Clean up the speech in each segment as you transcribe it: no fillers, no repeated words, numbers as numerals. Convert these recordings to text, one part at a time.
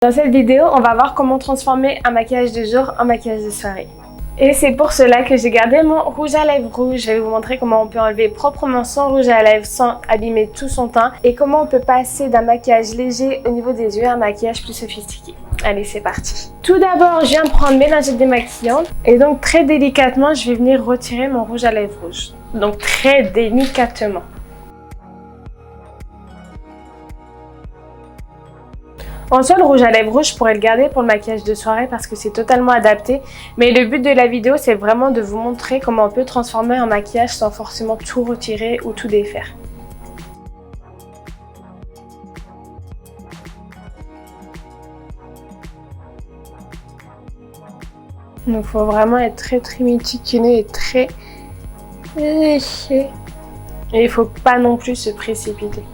Dans cette vidéo, on va voir comment transformer un maquillage de jour en maquillage de soirée. Et c'est pour cela que j'ai gardé mon rouge à lèvres rouge. Je vais vous montrer comment on peut enlever proprement son rouge à lèvres sans abîmer tout son teint. Et comment on peut passer d'un maquillage léger au niveau des yeux à un maquillage plus sophistiqué. Allez, c'est parti. Tout d'abord, je viens prendre mes lingettes démaquillantes. Et donc très délicatement, je vais venir retirer mon rouge à lèvres rouge. Donc très délicatement. En soi, le rouge à lèvres rouge, je pourrais le garder pour le maquillage de soirée parce que c'est totalement adapté. Mais le but de la vidéo, c'est vraiment de vous montrer comment on peut transformer un maquillage sans forcément tout retirer ou tout défaire. Donc il faut vraiment être très méticuleux et très léché. Et il ne faut pas non plus se précipiter.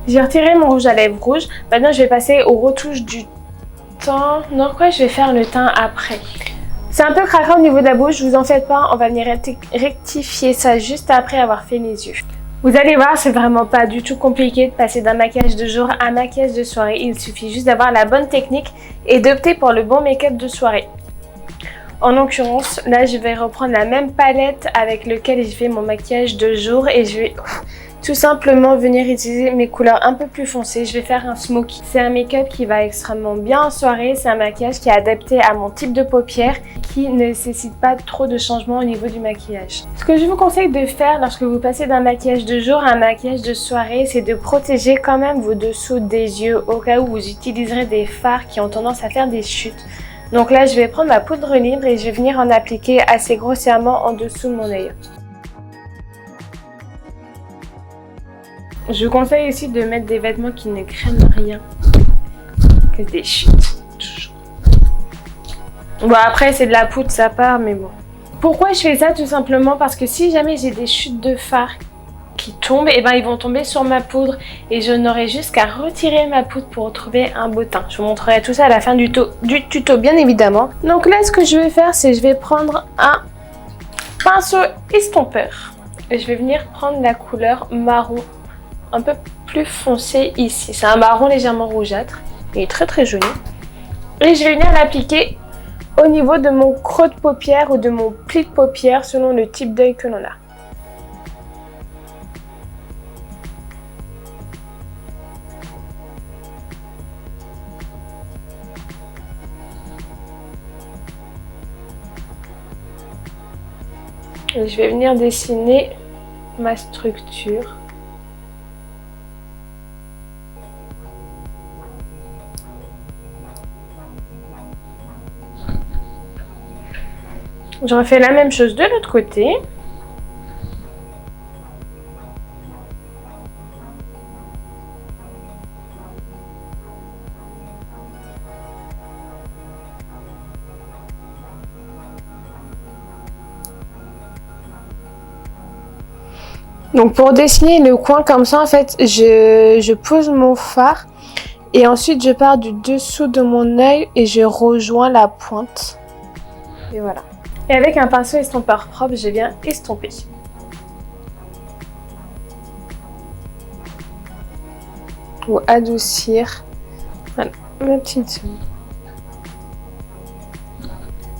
J'ai retiré mon rouge à lèvres rouge. Maintenant, je vais passer aux retouches du teint. Non, quoi, je vais faire le teint après. C'est un peu craquant au niveau de la bouche, vous en faites pas. On va venir rectifier ça juste après avoir fait les yeux. Vous allez voir, c'est vraiment pas du tout compliqué de passer d'un maquillage de jour à un maquillage de soirée. Il suffit juste d'avoir la bonne technique et d'opter pour le bon make-up de soirée. En l'occurrence, là, je vais reprendre la même palette avec laquelle je fais mon maquillage de jour et je vais tout simplement venir utiliser mes couleurs un peu plus foncées. Je vais faire un smoky. C'est un make-up qui va extrêmement bien en soirée. C'est un maquillage qui est adapté à mon type de paupières, qui ne nécessite pas trop de changements au niveau du maquillage. Ce que je vous conseille de faire lorsque vous passez d'un maquillage de jour à un maquillage de soirée, c'est de protéger quand même vos dessous des yeux au cas où vous utiliserez des fards qui ont tendance à faire des chutes. Donc là, je vais prendre ma poudre libre et je vais venir en appliquer assez grossièrement en dessous de mon œil. Je vous conseille aussi de mettre des vêtements qui ne craignent rien que des chutes. Toujours. Bon, après, c'est de la poudre, ça part, mais bon. Pourquoi je fais ça? Tout simplement parce que si jamais j'ai des chutes de fard qui tombent, et ben ils vont tomber sur ma poudre et je n'aurai juste qu'à retirer ma poudre pour retrouver un beau teint. Je vous montrerai tout ça à la fin du tuto, bien évidemment. Donc là, ce que je vais faire, c'est je vais prendre un pinceau estompeur et je vais venir prendre la couleur marron un peu plus foncé ici. C'est un marron légèrement rougeâtre. Il est très joli. Et je vais venir l'appliquer au niveau de mon creux de paupière ou de mon pli de paupière selon le type d'œil que l'on a. Et je vais venir dessiner ma structure. Je refais la même chose de l'autre côté. Donc pour dessiner le coin comme ça, en fait, je pose mon fard et ensuite je pars du dessous de mon œil et je rejoins la pointe. Et voilà. Et avec un pinceau estompeur propre, je viens estomper. Ou adoucir. Voilà, ma petite zone.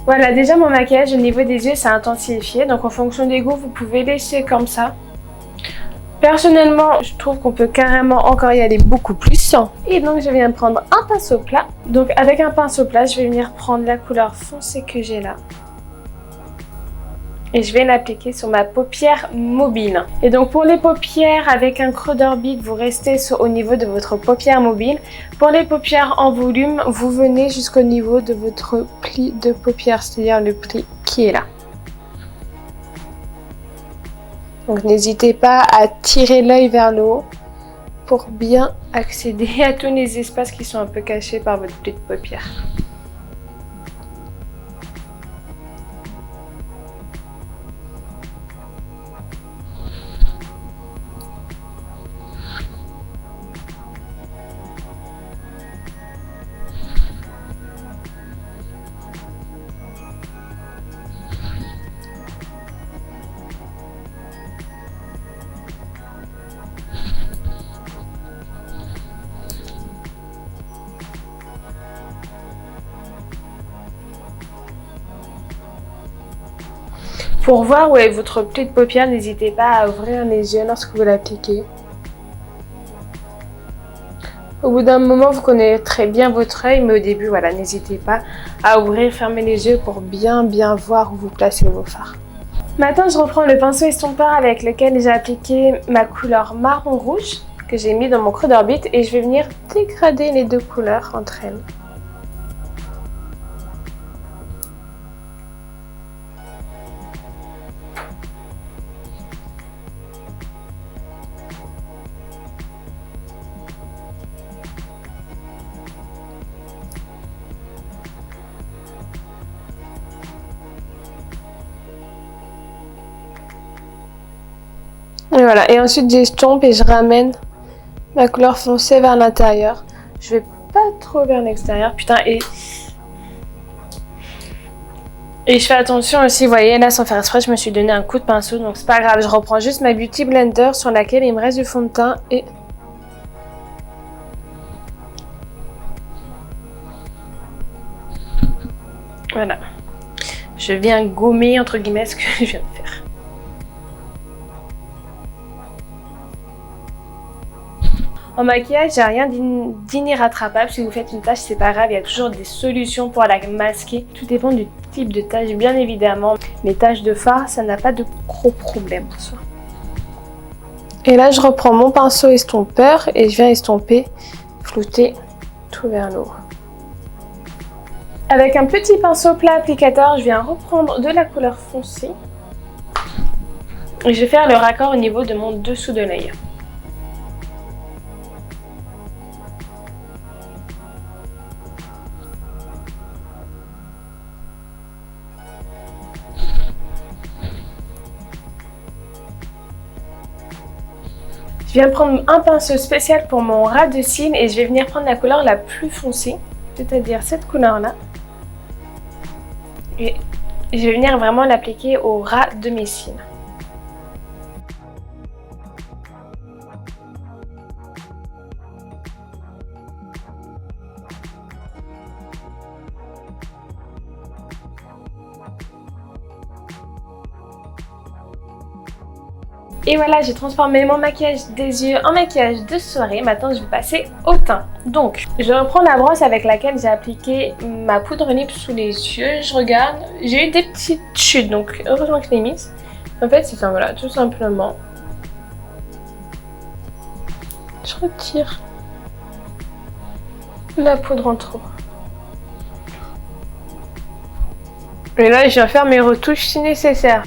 Voilà, déjà mon maquillage au niveau des yeux, c'est intensifié. Donc en fonction des goûts, vous pouvez laisser comme ça. Personnellement, je trouve qu'on peut carrément encore y aller beaucoup plus. Et donc je viens prendre un pinceau plat. Donc avec un pinceau plat, je vais venir prendre la couleur foncée que j'ai là. Et je vais l'appliquer sur ma paupière mobile. Et donc pour les paupières avec un creux d'orbite, vous restez au niveau de votre paupière mobile. Pour les paupières en volume, vous venez jusqu'au niveau de votre pli de paupière, c'est-à-dire le pli qui est là. Donc n'hésitez pas à tirer l'œil vers le haut pour bien accéder à tous les espaces qui sont un peu cachés par votre pli de paupière. Pour voir où est votre pli de paupière, n'hésitez pas à ouvrir les yeux lorsque vous l'appliquez. Au bout d'un moment, vous connaîtrez bien votre œil, mais au début, voilà, n'hésitez pas à ouvrir, fermer les yeux pour bien voir où vous placez vos fards. Maintenant, je reprends le pinceau estompeur avec lequel j'ai appliqué ma couleur marron rouge que j'ai mis dans mon creux d'orbite et je vais venir dégrader les deux couleurs entre elles. Et voilà, et ensuite j'estompe et je ramène ma couleur foncée vers l'intérieur. Je vais pas trop vers l'extérieur, putain, et je fais attention aussi, vous voyez, là sans faire exprès, je me suis donné un coup de pinceau, donc c'est pas grave, je reprends juste ma Beauty Blender sur laquelle il me reste du fond de teint et... Voilà. Je viens gommer, entre guillemets, ce que je viens de faire. En maquillage, j'ai rien d'inirrattrapable. Si vous faites une tache, c'est pas grave, il y a toujours des solutions pour la masquer. Tout dépend du type de tache, bien évidemment. Les taches de fard, ça n'a pas de gros problème en soi. Et là, je reprends mon pinceau estompeur et je viens estomper, flouter tout vers le haut. Avec un petit pinceau plat applicateur, je viens reprendre de la couleur foncée. Et je vais faire le raccord au niveau de mon dessous de l'œil. Je viens prendre un pinceau spécial pour mon ras de cils et je vais venir prendre la couleur la plus foncée, c'est-à-dire cette couleur-là. Et je vais venir vraiment l'appliquer au ras de mes cils. Et voilà, j'ai transformé mon maquillage des yeux en maquillage de soirée. Maintenant, je vais passer au teint. Donc, je reprends la brosse avec laquelle j'ai appliqué ma poudre lips sous les yeux. Je regarde, j'ai eu des petites chutes, donc heureusement que je l'ai mise. En fait, c'est ça, voilà, tout simplement. Je retire la poudre en trop. Et là, je viens faire mes retouches si nécessaire.